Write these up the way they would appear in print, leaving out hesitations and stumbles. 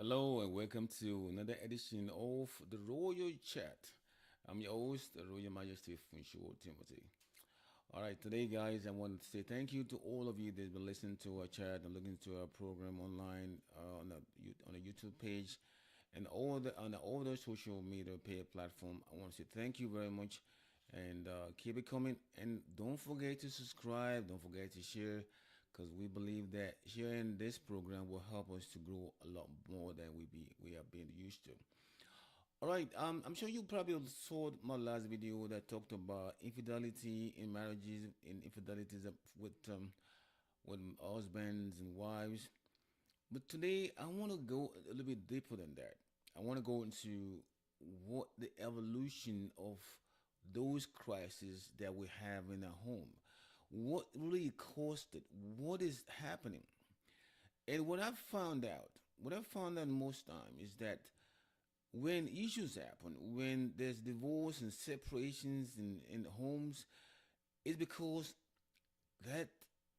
Hello and welcome to another edition of the Royal Chat. I'm your host, the Royal Majesty Funshuo Timothy. All right, today, guys, I want to say thank you to all of you that's been listening to our chat and looking to our program online on the YouTube page and all the social media paid platform. I want to say thank you very much and keep it coming. And don't forget to subscribe. Don't forget to share because we believe that sharing this program will help us to grow a lot more than we have been used to. All right, I'm sure you probably saw my last video that talked about infidelity in marriages, in infidelities with husbands and wives. But today, I want to go a little bit deeper than that. I want to go into what the evolution of those crises that we have in our home. What really caused it? What is happening? And what I found out most time is that when issues happen, when there's divorce and separations in homes, it's because that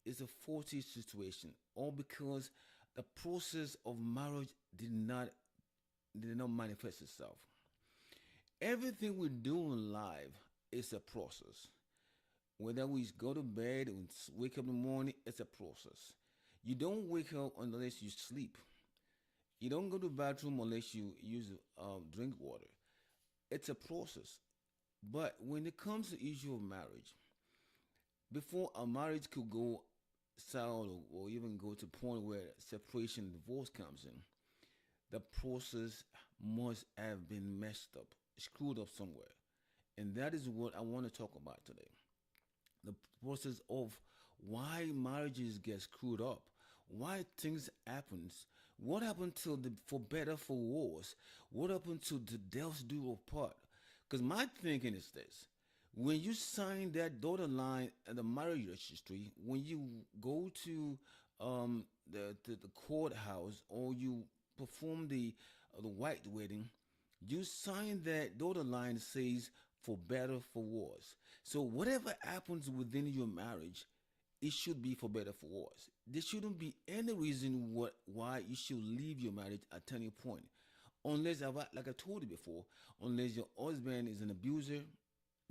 is a faulty situation, or because the process of marriage did not manifest itself. Everything we do in life is a process. Whether we go to bed and wake up in the morning, it's a process. You don't wake up unless you sleep. You don't go to the bathroom unless you use drink water. It's a process. But when it comes to the issue of marriage, before a marriage could go sour or even go to a point where separation and divorce comes in, the process must have been messed up, screwed up somewhere. And that is what I want to talk about today. The process of why marriages get screwed up, why things happens, what happened to the for better for worse, what happened to the death's do apart. Because my thinking is this: when you sign that dotted line in the marriage registry, when you go to the courthouse or you perform the white wedding, you sign that dotted line says for better for worse. So whatever happens within your marriage, it should be for better for worse. There shouldn't be any reason why you should leave your marriage at any point, unless like I told you before, unless your husband is an abuser.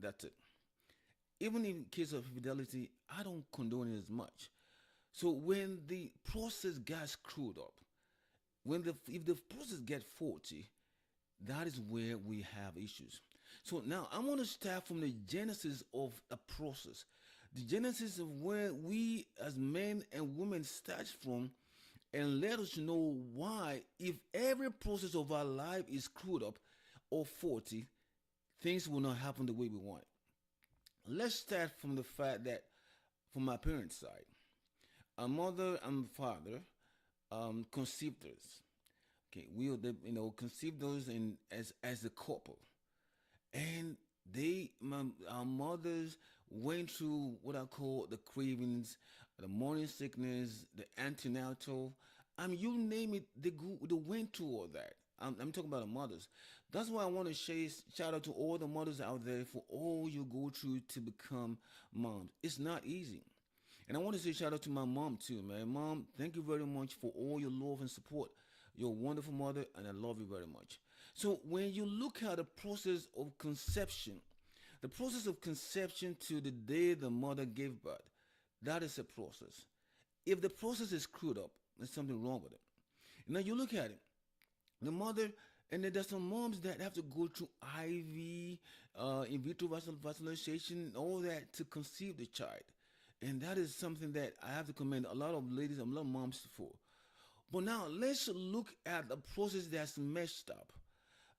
That's it. Even in case of fidelity, I don't condone it as much. So when the process got screwed up, when the if the process get faulty, that is where we have issues. So now I want to start from the genesis of a process, the genesis of where we as men and women start from, and let us know why, if every process of our life is screwed up or faulty, things will not happen the way we want. Let's start from the fact that from my parents' side, our mother and father conceived us. Okay, conceived us in as a couple, and our mothers went through what I call the cravings, the morning sickness, the antenatal. I mean, you name it, they went through all that. I'm talking about the mothers. That's why I want to shout out to all the mothers out there for all you go through to become moms. It's not easy. And I want to say shout out to my mom too, man. Mom, thank you very much for all your love and support. You're a wonderful mother, and I love you very much. So when you look at the process of conception, the process of conception to the day the mother gave birth, that is a process. If the process is screwed up, there's something wrong with it. Now you look at it, the mother, and then there's some moms that have to go through IV, in vitro fertilization, all that to conceive the child. And that is something that I have to commend a lot of ladies and a lot of moms for. But now let's look at the process that's messed up.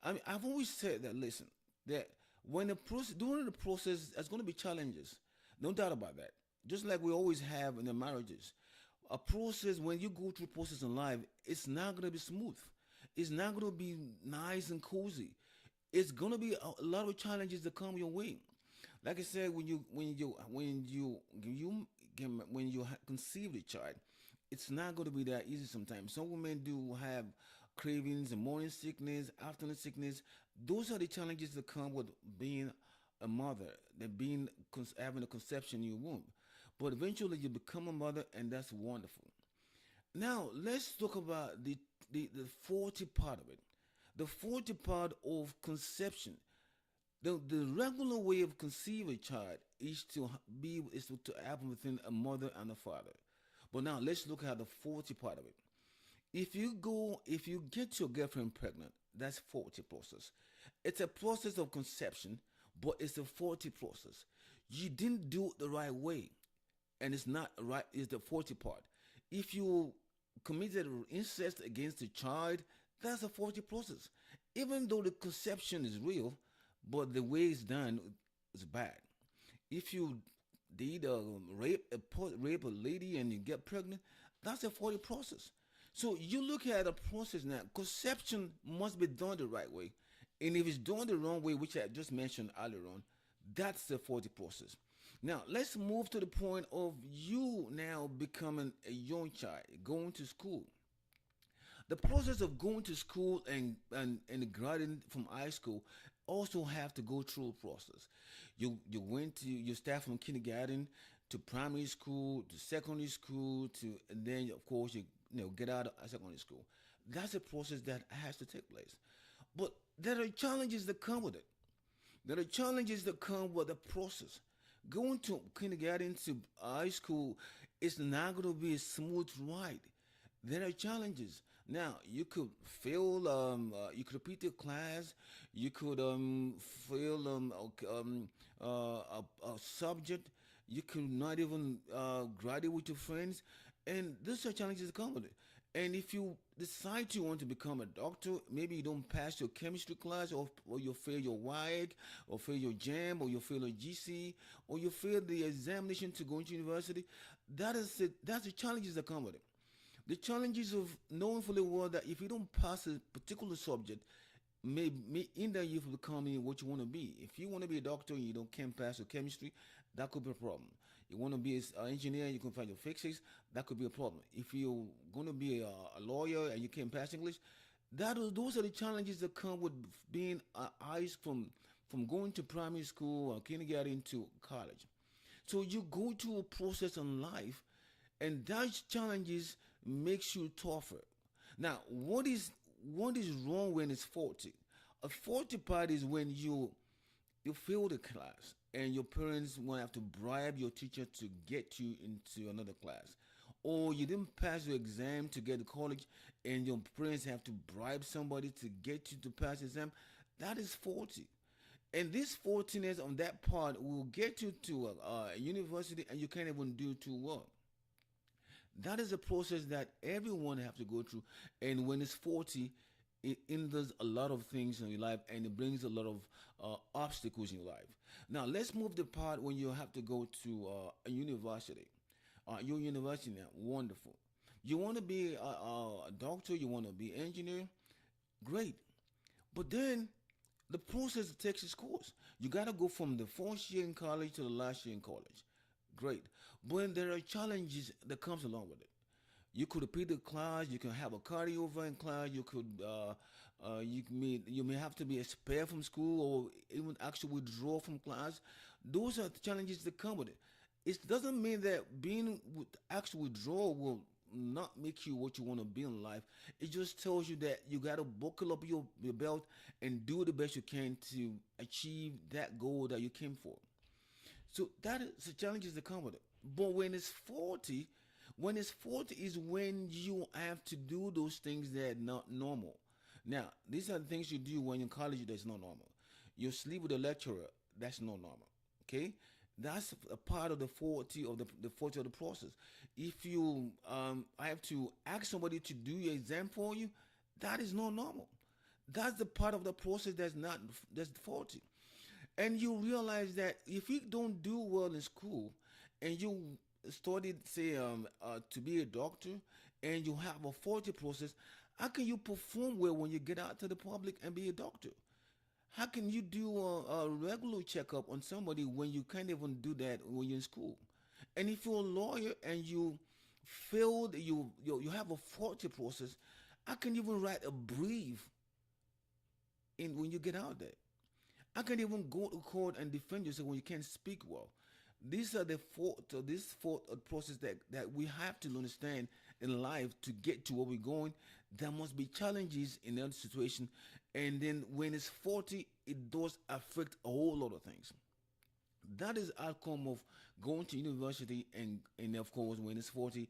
I mean, I've always said that, listen, that when the process, during the process, there's going to be challenges. No doubt about that. Just like we always have in the marriages. A process, when you go through a process in life, it's not going to be smooth. It's not going to be nice and cozy. It's going to be a lot of challenges that come your way. Like I said, when you conceive the child, it's not going to be that easy sometimes. Some women do have cravings and morning sickness, afternoon sickness. Those are the challenges that come with being a mother, that having a conception in your womb. But eventually you become a mother, and that's wonderful. Now let's talk about the faulty part of it. The faulty part of conception. The regular way of conceiving a child is to happen within a mother and a father. But now let's look at the faulty part of it. If you get your girlfriend pregnant, that's faulty process. It's a process of conception, but it's a faulty process. You didn't do it the right way, and it's not right. Is the faulty part. If you committed incest against a child, that's a faulty process. Even though the conception is real, but the way it's done is bad. If you did rape a lady and you get pregnant, that's a faulty process. So you look at a process now. Conception must be done the right way, and if it's done the wrong way, which I just mentioned earlier on, that's the faulty process. Now let's move to the point of you now becoming a young child, going to school. The process of going to school and graduating from high school also have to go through a process. You start from kindergarten to primary school to secondary school to and then of course you get out of secondary school. That's a process that has to take place. But there are challenges that come with it. There are challenges that come with the process. Going to kindergarten to high school is not going to be a smooth ride. There are challenges. Now you could fail. You could repeat the class. You could fail a subject. You could not even graduate with your friends, and these are challenges that come with it. And if you decide you want to become a doctor, maybe you don't pass your chemistry class, or you fail your WIAC, or fail your JAM, or you fail your GC, or you fail the examination to go into university. That is it. That's the challenges that come with it. The challenges of knowing fully well that if you don't pass a particular subject, may hinder you from becoming what you want to be. If you want to be a doctor and you don't can't pass your chemistry, that could be a problem. You want to be an engineer, you can find your physics, that could be a problem. If you're going to be a lawyer and you can't pass English, those are the challenges that come with being eyes from going to primary school or kindergarten to college. So you go through a process in life, and those challenges makes you tougher. Now, what is wrong when it's faulty? A faulty part is when you fail the class and your parents will have to bribe your teacher to get you into another class, or you didn't pass your exam to get to college and your parents have to bribe somebody to get you to pass the exam. That is faulty, and this faultiness on that part will get you to a university and you can't even do too well. That is a process that everyone have to go through, and when it's faulty, it hinders a lot of things in your life and it brings a lot of obstacles in your life. Now let's move the part when you have to go to a university. Your university now, wonderful. You want to be a doctor, you want to be engineer, great. But then the process takes its course. You got to go from the first year in college to the last year in college. Great. But there are challenges that comes along with it. You could repeat the class. You can have a carryover in class. You may have to be expelled from school or even actually withdraw from class. Those are the challenges that come with it. It doesn't mean that being with actual withdrawal will not make you what you want to be in life. It just tells you that you got to buckle up your belt and do the best you can to achieve that goal that you came for. So that is the challenges that come with it. But when it's 40 is when you have to do those things that are not normal. Now, these are the things you do when you're in college that's not normal. You sleep with a lecturer, that's not normal. Okay? That's a part of the 40 of the 40 of the process. If you I have to ask somebody to do your exam for you, that is not normal. That's the part of the process that's 40. And you realize that if you don't do well in school and you studied say to be a doctor and you have a 40 process, how can you perform well when you get out to the public and be a doctor? How can you do a regular checkup on somebody when you can't even do that when you're in school? And if you're a lawyer and you failed, you have a 40 process, how can you even write a brief in when you get out there? I can even go to court and defend yourself when you can't speak well. These are the four, so this fourth process that we have to understand in life to get to where we're going. There must be challenges in that situation, and then when it's 40, it does affect a whole lot of things. That is outcome of going to university, and of course when it's 40,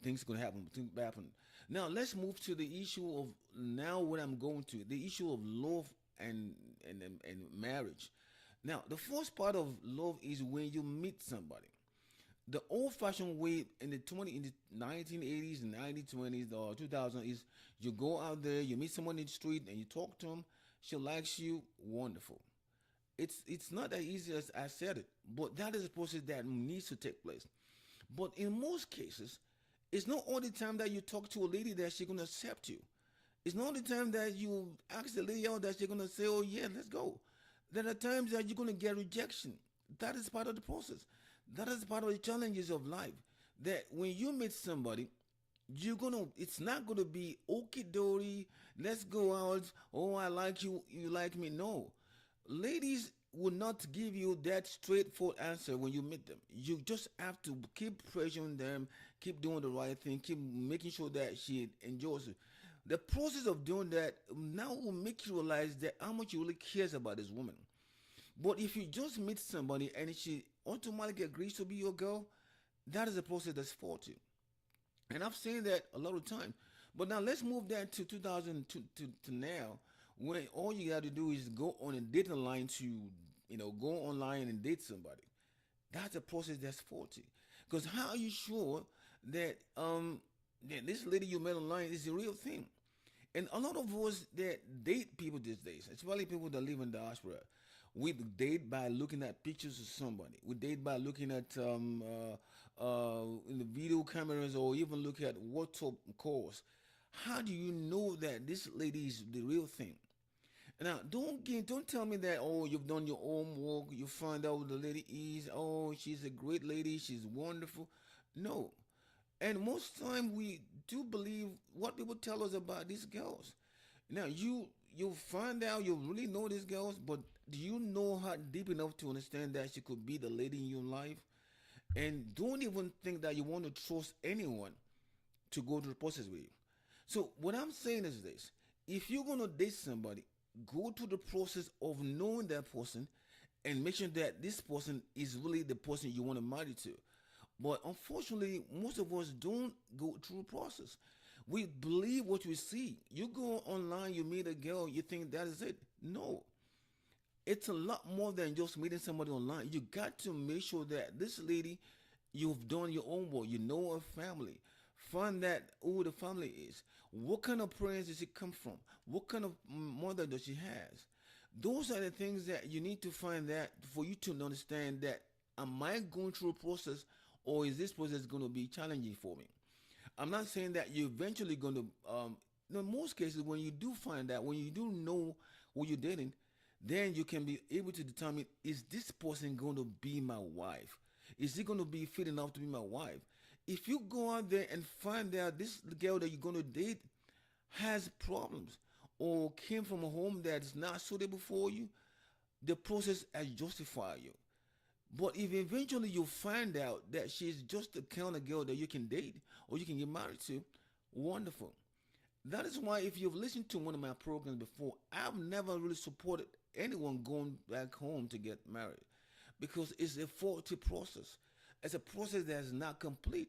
things gonna happen. Things happen. Now let's move to the issue of now what I'm going to the issue of love and and marriage. Now the first part of love is when you meet somebody. The old-fashioned way in the 1980s and 1920s or 2000 is you go out there, you meet someone in the street, and you talk to them. She likes you, wonderful. It's not as easy as I said it, but that is a process that needs to take place. But in most cases, it's not all the time that you talk to a lady that she's gonna accept you. It's not the time that you ask the lady out that she's gonna say, "Oh yeah, let's go." There are times that you're gonna get rejection. That is part of the process. That is part of the challenges of life. That when you meet somebody, you're gonna it's not gonna be okie dory, let's go out, oh I like you, you like me. No. Ladies will not give you that straightforward answer when you meet them. You just have to keep pressuring them, keep doing the right thing, keep making sure that she enjoys it. The process of doing that now will make you realize that how much you really cares about this woman. But if you just meet somebody and she automatically agrees to be your girl, that is a process that's faulty. And I've seen that a lot of times. But now let's move that to 2000 to now, when all you got to do is go on a dating line to, go online and date somebody. That's a process that's faulty. Because how are you sure that this lady you met online is the real thing? And a lot of us that date people these days, especially people that live in diaspora, we date by looking at pictures of somebody. We date by looking at in the video cameras or even look at WhatsApp calls. How do you know that this lady is the real thing? Now, don't tell me that you've done your own work, you find out who the lady is. Oh, she's a great lady, she's wonderful. No, and most time we do believe what people tell us about these girls. Now you find out you really know these girls, but do you know her deep enough to understand that she could be the lady in your life? And don't even think that you want to trust anyone to go through the process with you. So what I'm saying is this: if you're gonna date somebody, go through the process of knowing that person and make sure that this person is really the person you want to marry to. But unfortunately, most of us don't go through the process. We believe what we see. You go online, you meet a girl, you think that is it. No, it's a lot more than just meeting somebody online. You got to make sure that this lady, you've done your own work. You know her family. Find that who the family is. What kind of parents does she come from? What kind of mother does she has? Those are the things that you need to find that for you to understand that am I going through a process or is this process going to be challenging for me? I'm not saying that you're eventually going to, in most cases, when you do find that, when you do know who you're dating, then you can be able to determine is this person going to be my wife? Is he going to be fit enough to be my wife? If you go out there and find out this girl that you're going to date has problems or came from a home that's not suitable for you, the process has justified you. But if eventually you find out that she's just the kind of girl that you can date or you can get married to, wonderful. That is why if you've listened to one of my programs before, I've never really supported anyone going back home to get married because it's a faulty process. It's a process that is not complete.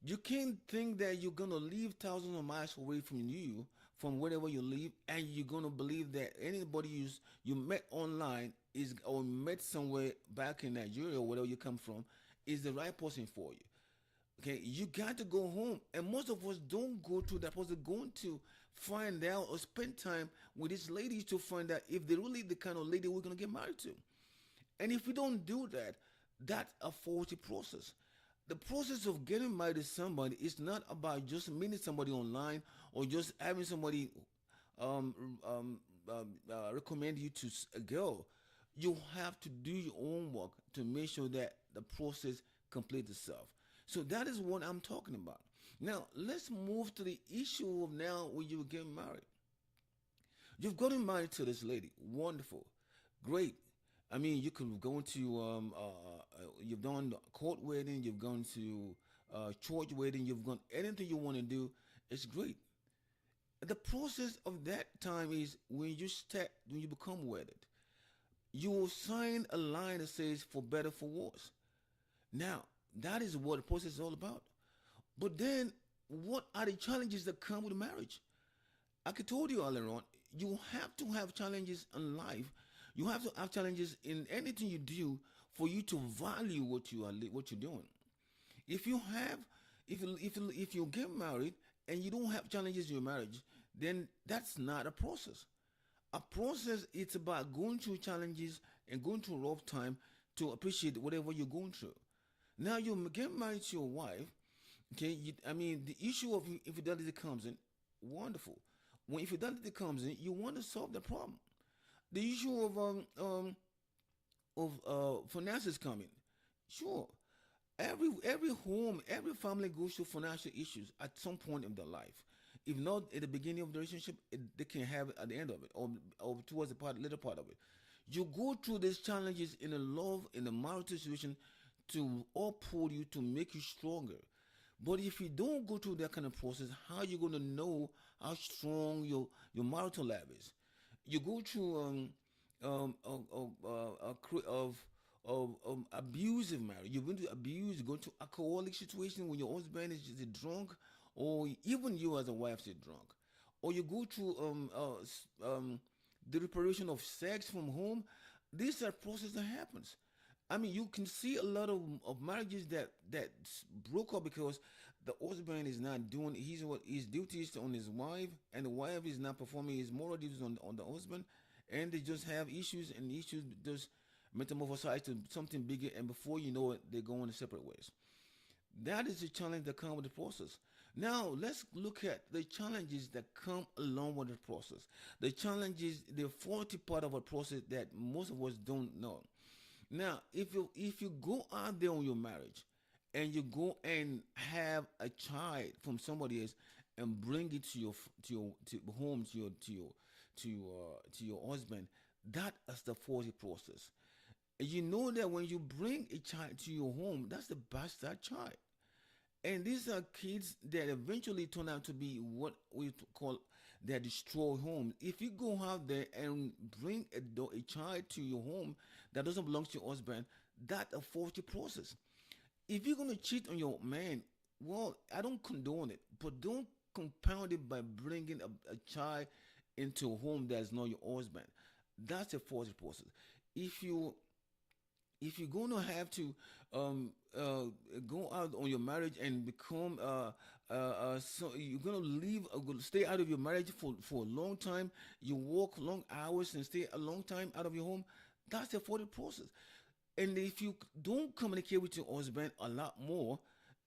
You can't think that you're gonna leave thousands of miles away from you, from wherever you live, and you're gonna believe that anybody you met online is or met somewhere back in Nigeria or wherever you come from is the right person for you. Okay, you got to go home, and most of us don't go to that process, going to find out or spend time with these ladies to find out if they're really the kind of lady we're gonna get married to. And if we don't do that, that's a faulty process. The process of getting married to somebody is not about just meeting somebody online or just having somebody um, recommend you to a girl. You have to do your own work to make sure that the process completes itself. So that is what I'm talking about. Now let's move to the issue of now when you get married. You've gotten married to this lady. Wonderful. Great. I mean, you could go to, you've done court wedding, you've gone to church wedding, you've gone anything you want to do, it's great. The process of that time is when you become wedded, you will sign a line that says for better for worse. Now, that is what the process is all about. But then, what are the challenges that come with marriage? Like I told you earlier on, you have to have challenges in life. You have to have challenges in anything you do for you to value what you're doing. If you have, if you get married and you don't have challenges in your marriage, then that's not a process. A process, it's about going through challenges and going through a rough time to appreciate whatever you're going through. Now you get married to your wife. Okay, I mean the issue of infidelity comes in. Wonderful. When infidelity comes in, you want to solve the problem. The issue of finances coming. Sure, every home, every family goes through financial issues at some point in their life. If not at the beginning of the relationship, they can have it at the end of it, or towards the later part of it. You go through these challenges in a love, in a marital situation, to uphold you, to make you stronger. But if you don't go through that kind of process, how are you going to know how strong your marital life is? You go through of abusive marriage. You're going to abuse. You go to alcoholic situation when your husband is drunk, or even you as a wife is drunk, or you go through the reparation of sex from home. These are process that happens. I mean, you can see a lot of marriages that broke up because the husband is not doing his duties on his wife, and the wife is not performing his moral duties on the husband, and they just have issues, and issues just metamorphosize to something bigger, and before you know it, they're going separate ways. That is the challenge that comes with the process. Now let's look at the challenges that come along with the process. The challenges, the faulty part of a process that most of us don't know. Now, if you go out there on your marriage and you go and have a child from somebody else and bring it to home to your husband, that is the faulty process. And you know that when you bring a child to your home, that's the bastard child. And these are kids that eventually turn out to be what we call their destroy homes. If you go out there and bring a child to your home that doesn't belong to your husband, that's a faulty process. If you're going to cheat on your man, well, I don't condone it, but don't compound it by bringing a child into a home that's not your husband. That's a faulty process. If you if you're going to have to um, uh, go out on your marriage and become so you're going to stay out of your marriage for a long time, you work long hours and stay a long time out of your home, that's a 40 process. And if you don't communicate with your husband a lot more,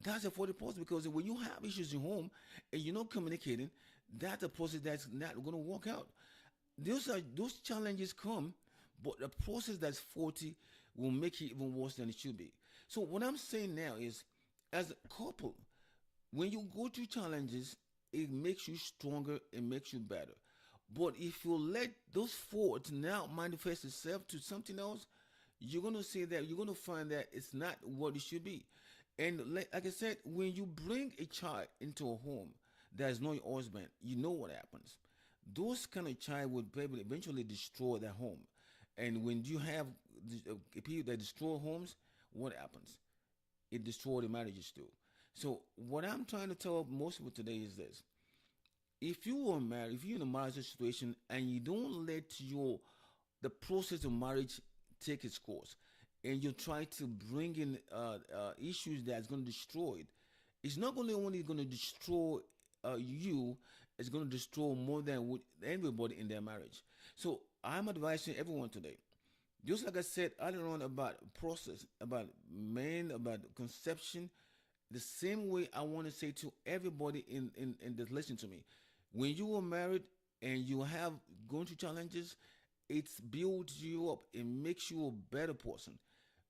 that's a 40 process, because when you have issues in home and you're not communicating, that's a process that's not going to work out. Those challenges come, but the process that's 40 will make it even worse than it should be. So what I'm saying now is, as a couple, when you go through challenges, it makes you stronger, it makes you better. But if you let those faults now manifest itself to something else, you're gonna see that you're gonna find that it's not what it should be. And like I said, when you bring a child into a home that is not your husband, you know what happens. Those kind of child would probably eventually destroy their home. And when you have people that destroy homes, what happens? It destroys the marriages too. So what I'm trying to tell most people today is this: if you are married, if you're in a marriage situation and you don't let the process of marriage take its course, and you try to bring in issues that's going to destroy it, it's not only going to destroy you, it's going to destroy more than everybody in their marriage. So I'm advising everyone today, just like I said earlier on about process, about men, about conception, the same way I want to say to everybody in that listen to me. When you are married and you have gone through challenges, it builds you up. It makes you a better person.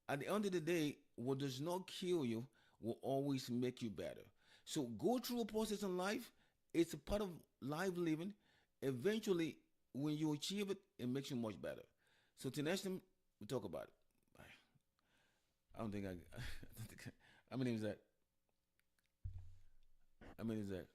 At the end of the day, what does not kill you will always make you better. So go through a process in life. It's a part of life living. Eventually, when you achieve it, it makes you much better. So till next time, we talk about it. Bye. I don't think I. I don't think I, how many names is that? I mean, is that